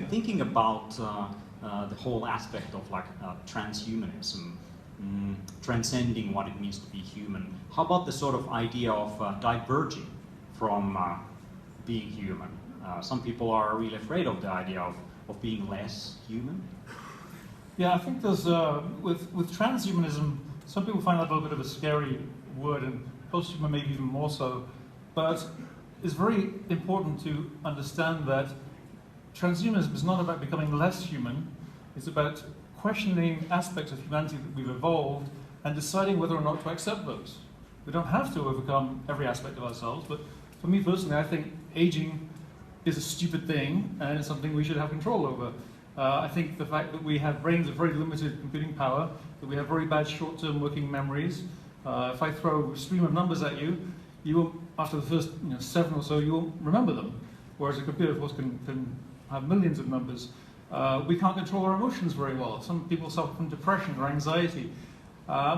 thinking about the whole aspect of like transhumanism, transcending what it means to be human, how about the sort of idea of diverging from being human? Some people are really afraid of the idea of being less human. Yeah, I think there's, with transhumanism, some people find that a little bit of a scary word, and posthuman maybe even more so. But it's very important to understand that transhumanism is not about becoming less human. It's about questioning aspects of humanity that we've evolved and deciding whether or not to accept those. We don't have to overcome every aspect of ourselves, but for me personally, I think aging is a stupid thing and it's something we should have control over. I think the fact that we have brains of very limited computing power, that we have very bad short-term working memories. If I throw a stream of numbers at you, you will, after the first 7 or so, you won't remember them. Whereas a computer, of course, can have millions of numbers. We can't control our emotions very well. Some people suffer from depression or anxiety.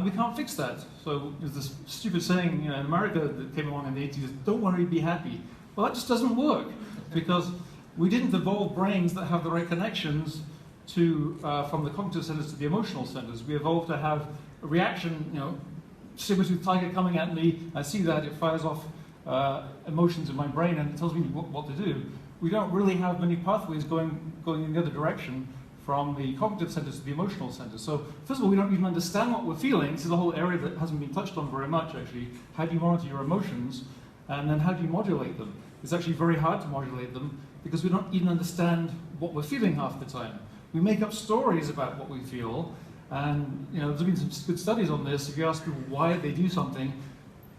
We can't fix that. So there's this stupid saying in America that came along in the 80s, don't worry, be happy. Well, that just doesn't work because we didn't evolve brains that have the right connections to, from the cognitive centers to the emotional centers. We evolved to have a reaction, saber-toothed tiger coming at me, I see that, it fires off emotions in my brain and it tells me what to do. We don't really have many pathways going in the other direction from the cognitive centers to the emotional centers. So first of all, we don't even understand what we're feeling. This is a whole area that hasn't been touched on very much, actually. How do you monitor your emotions? And then how do you modulate them? It's actually very hard to modulate them because we don't even understand what we're feeling half the time. We make up stories about what we feel, and there's been some good studies on this. If you ask people why they do something,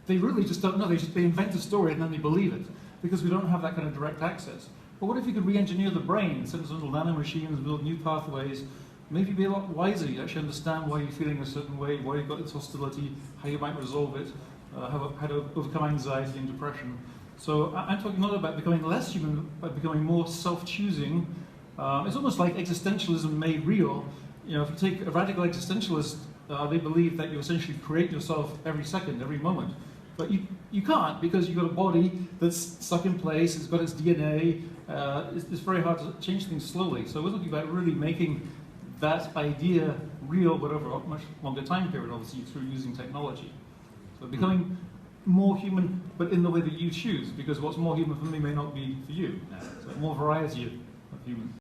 they really just don't know. They invent a story and then they believe it because we don't have that kind of direct access. But what if you could re-engineer the brain, send some little nanomachines, build new pathways, maybe be a lot wiser, you actually understand why you're feeling a certain way, why you've got this hostility, how you might resolve it, how to overcome anxiety and depression. So I'm talking not about becoming less human, but becoming more self-choosing. It's almost like existentialism made real. If you take a radical existentialist, they believe that you essentially create yourself every second, every moment. But you can't, because you've got a body that's stuck in place, it's got its DNA. It's very hard to change things slowly. So we're looking about really making that idea real, but over a much longer time period, obviously, through using technology. So becoming more human, but in the way that you choose, because what's more human for me may not be for you. So more variety of human.